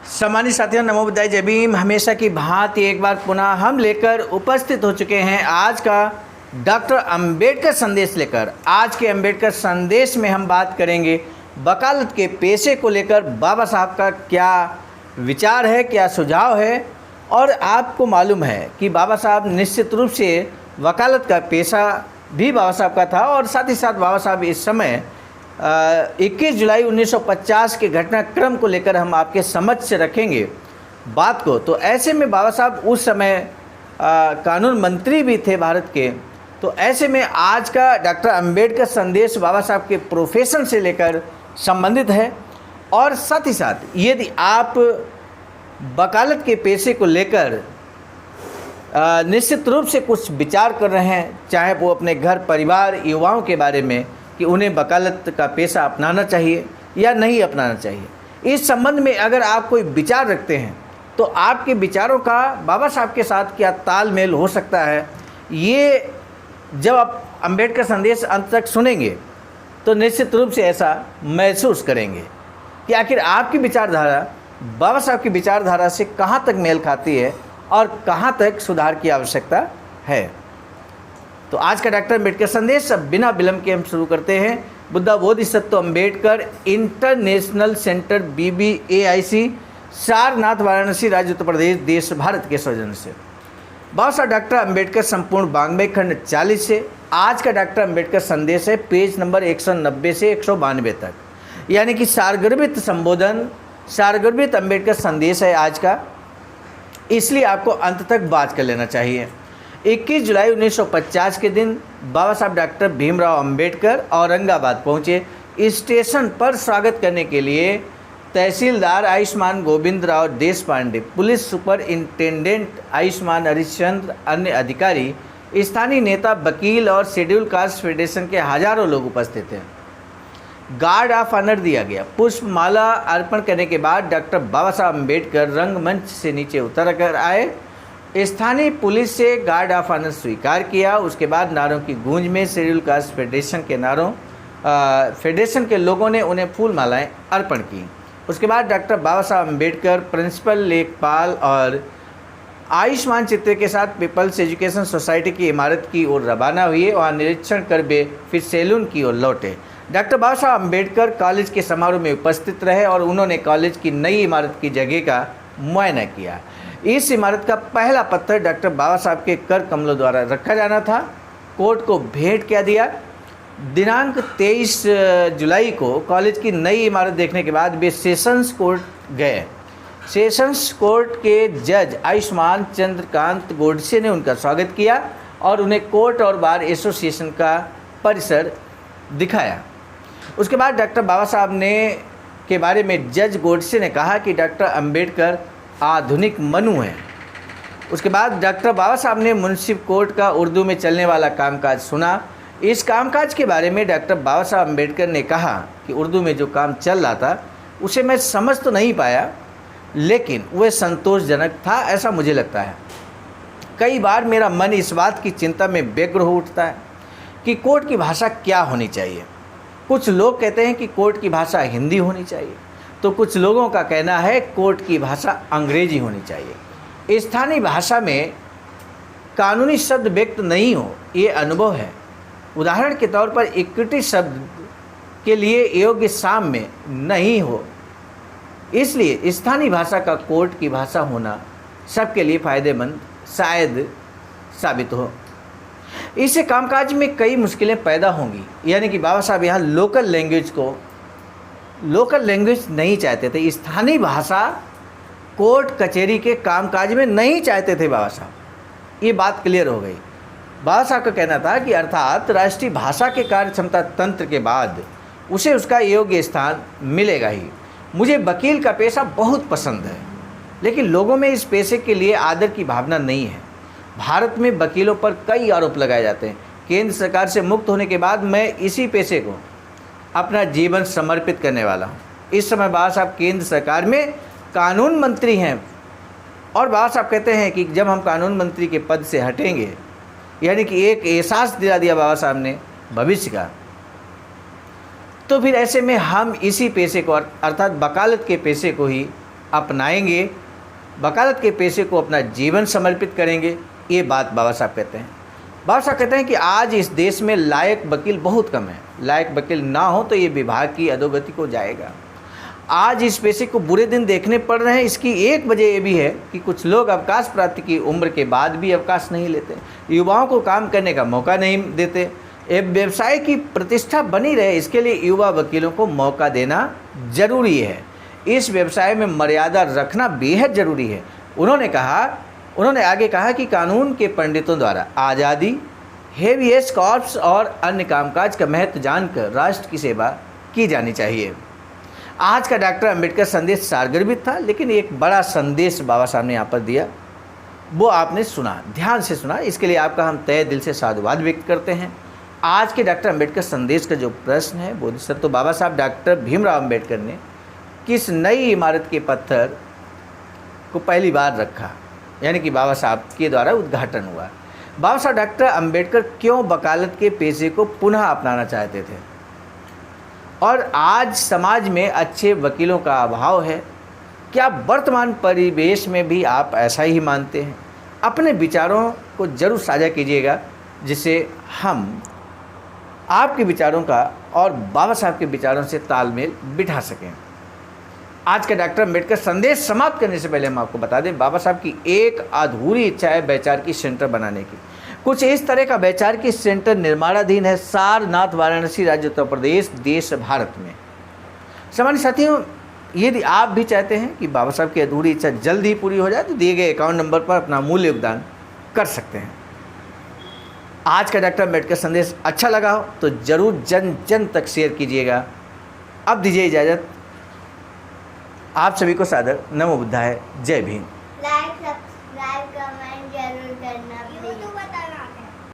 सम्मानित साथियों, नमो बुद्धाय, जय भीम। हमेशा की भांति एक बार पुनः हम लेकर उपस्थित हो चुके हैं आज का डॉक्टर अंबेडकर संदेश लेकर। आज के अंबेडकर संदेश में हम बात करेंगे वकालत के पेशे को लेकर बाबा साहब का क्या विचार है, क्या सुझाव है। और आपको मालूम है कि बाबा साहब निश्चित रूप से वकालत का पेशा भी बाबा साहब का था और साथ ही साथ बाबा साहब इस समय 21 जुलाई 1950 के घटनाक्रम को लेकर हम आपके समक्ष रखेंगे बात को। तो ऐसे में बाबा साहब उस समय कानून मंत्री भी थे भारत के। तो ऐसे में आज का डॉक्टर अंबेडकर संदेश बाबा साहब के प्रोफेशन से लेकर संबंधित है। और साथ ही साथ यदि आप वकालत के पेशे को लेकर निश्चित रूप से कुछ विचार कर रहे हैं, चाहे वो अपने घर परिवार युवाओं के बारे में कि उन्हें वकालत का पेशा अपनाना चाहिए या नहीं अपनाना चाहिए, इस संबंध में अगर आप कोई विचार रखते हैं तो आपके विचारों का बाबा साहब के साथ क्या तालमेल हो सकता है, ये जब आप अंबेडकर संदेश अंत तक सुनेंगे तो निश्चित रूप से ऐसा महसूस करेंगे कि आखिर आपकी विचारधारा बाबा साहब की विचारधारा से कहाँ तक मेल खाती है और कहाँ तक सुधार की आवश्यकता है। तो आज का डॉक्टर अंबेडकर संदेश अब बिना विलंब के हम शुरू करते हैं। Buddha Bodhisattva Ambedkar international centre BBAIC, Sarnath, Varanasi, राज्य उत्तर प्रदेश, देश भारत के सौजन्य से। बाबा साहब डॉक्टर अंबेडकर संपूर्ण वाङ्मय खंड 40 से आज का डॉक्टर अंबेडकर संदेश है पेज नंबर 190 से 192 तक, यानी कि सारगर्भित संबोधन, सारगर्भित अंबेडकर संदेश है आज का, इसलिए आपको अंत तक बात कर लेना चाहिए। 21 जुलाई 1950 के दिन बाबा साहब डॉक्टर भीमराव अंबेडकर औरंगाबाद पहुँचे। स्टेशन पर स्वागत करने के लिए तहसीलदार आयुष्मान गोविंद राव देश पांडे, पुलिस सुपरिंटेंडेंट आयुष्मान हरिश्चंद्र, अन्य अधिकारी, स्थानीय नेता, वकील और शेड्यूल कास्ट फेडरेशन के हजारों लोग उपस्थित थे। गार्ड ऑफ ऑनर दिया गया। पुष्पमाला अर्पण करने के बाद डॉक्टर बाबा साहब अंबेडकर रंगमंच से नीचे उतर कर आए। स्थानीय पुलिस से गार्ड ऑफ ऑनर स्वीकार किया। उसके बाद नारों की गूंज में शेड्यूल कास्ट फेडरेशन के फेडरेशन के लोगों ने उन्हें फूल मालाएँ अर्पण की। उसके बाद डॉक्टर बाबा साहब अंबेडकर प्रिंसिपल लेखपाल और आयुष्मान चित्र के साथ पीपल्स एजुकेशन सोसाइटी की इमारत की ओर रवाना हुए। वहाँ निरीक्षण कर वे फिर सैलून की ओर लौटे। डॉक्टर बाबा साहब अंबेडकर कॉलेज के समारोह में उपस्थित रहे और उन्होंने कॉलेज की नई इमारत की जगह का मुआयना किया। इस इमारत का पहला पत्थर डॉक्टर बाबा साहब के कर कमलों द्वारा रखा जाना था। कोर्ट को भेंट क्या दिया। दिनांक 23 जुलाई को कॉलेज की नई इमारत देखने के बाद वे सेशंस कोर्ट गए। सेशंस कोर्ट के जज आयुष्मान चंद्रकांत गोडसे ने उनका स्वागत किया और उन्हें कोर्ट और बार एसोसिएशन का परिसर दिखाया। उसके बाद डॉक्टर बाबा साहब ने के बारे में जज गोडसे ने कहा कि डॉक्टर अंबेडकर आधुनिक मनु हैं। उसके बाद डॉक्टर बाबा साहब ने म्युनिसिपल कोर्ट का उर्दू में चलने वाला कामकाज सुना। इस कामकाज के बारे में डॉक्टर बाबा साहब अंबेडकर ने कहा कि उर्दू में जो काम चल रहा था उसे मैं समझ तो नहीं पाया, लेकिन वह संतोषजनक था, ऐसा मुझे लगता है। कई बार मेरा मन इस बात की चिंता में व्यग्र हो उठता है कि कोर्ट की भाषा क्या होनी चाहिए। कुछ लोग कहते हैं कि कोर्ट की भाषा हिंदी होनी चाहिए, तो कुछ लोगों का कहना है कोर्ट की भाषा अंग्रेजी होनी चाहिए। स्थानीय भाषा में कानूनी शब्द व्यक्त नहीं हो, ये अनुभव है। उदाहरण के तौर पर इक्विटी शब्द के लिए योग्य साम्य नहीं हो, इसलिए स्थानीय भाषा का कोर्ट की भाषा होना सबके लिए फ़ायदेमंद शायद साबित हो। इससे कामकाज में कई मुश्किलें पैदा होंगी, यानी कि बाबा साहब यहाँ लोकल लैंग्वेज नहीं चाहते थे। स्थानीय भाषा कोर्ट कचहरी के कामकाज में नहीं चाहते थे बाबा साहब। ये बात क्लियर हो गई। बाबा साहब का कहना था कि अर्थात राष्ट्रीय भाषा के कार्य क्षमता तंत्र के बाद उसे उसका योग्य स्थान मिलेगा ही। मुझे वकील का पेशा बहुत पसंद है, लेकिन लोगों में इस पेशे के लिए आदर की भावना नहीं है। भारत में वकीलों पर कई आरोप लगाए जाते हैं। केंद्र सरकार से मुक्त होने के बाद मैं इसी पेशे को अपना जीवन समर्पित करने वाला हूँ। इस समय बाबा साहब केंद्र सरकार में कानून मंत्री हैं और बाबा साहब कहते हैं कि जब हम कानून मंत्री के पद से हटेंगे, यानी कि एक एहसास दिला दिया बाबा साहब ने भविष्य का, तो फिर ऐसे में हम इसी पेशे को अर्थात वकालत के पेशे को ही अपनाएंगे, वकालत के पेशे को अपना जीवन समर्पित करेंगे। ये बात बाबा साहब कहते हैं। बाबा साहब कहते हैं कि आज इस देश में लायक वकील बहुत कम है। लायक वकील ना हो तो ये विभाग की अधोगति को जाएगा। आज इस पेशे को बुरे दिन देखने पड़ रहे हैं। इसकी एक वजह ये भी है कि कुछ लोग अवकाश प्राप्ति की उम्र के बाद भी अवकाश नहीं लेते, युवाओं को काम करने का मौका नहीं देते। एक व्यवसाय की प्रतिष्ठा बनी रहे, इसके लिए युवा वकीलों को मौका देना जरूरी है। इस व्यवसाय में मर्यादा रखना बेहद ज़रूरी है। उन्होंने आगे कहा कि कानून के पंडितों द्वारा आज़ादी, हेवियस कॉर्प्स और अन्य कामकाज का महत्व जानकर राष्ट्र की सेवा की जानी चाहिए। आज का डॉक्टर अंबेडकर संदेश सारगर्भित था, लेकिन एक बड़ा संदेश बाबा साहब ने यहाँ पर दिया, वो आपने सुना, ध्यान से सुना। इसके लिए आपका हम तहे दिल से साधुवाद व्यक्त करते हैं। आज के डॉक्टर अंबेडकर संदेश का जो प्रश्न है वो सर, तो बाबा साहब डॉक्टर भीमराव अंबेडकर ने किस नई इमारत के पत्थर को पहली बार रखा, यानी कि बाबा साहब के द्वारा उद्घाटन हुआ। बाबा साहब डॉक्टर अंबेडकर क्यों वकालत के पेशे को पुनः अपनाना चाहते थे, और आज समाज में अच्छे वकीलों का अभाव है। क्या वर्तमान परिवेश में भी आप ऐसा ही मानते हैं? अपने विचारों को जरूर साझा कीजिएगा, जिससे हम आपके विचारों का और बाबा साहब के विचारों से तालमेल बिठा सकें। आज का डॉक्टर अंबेडकर संदेश समाप्त करने से पहले हम आपको बता दें, बाबा साहब की एक अधूरी इच्छा है वैचारिकी सेंटर बनाने की। कुछ इस तरह का वैचारिकी सेंटर निर्माणाधीन है सारनाथ, वाराणसी, राज्य उत्तर प्रदेश, देश भारत में। सामान्य साथियों, यदि आप भी चाहते हैं कि बाबा साहब की अधूरी इच्छा जल्द ही पूरी हो जाए तो दिए गए अकाउंट नंबर पर अपना मूल्य योगदान कर सकते हैं। आज का डॉक्टर अंबेडकर संदेश अच्छा लगा हो तो ज़रूर जन जन तक शेयर कीजिएगा। अब दीजिए इजाज़त। आप सभी को सादर नमो बुद्धाय। जय भीम। Like, subscribe, comment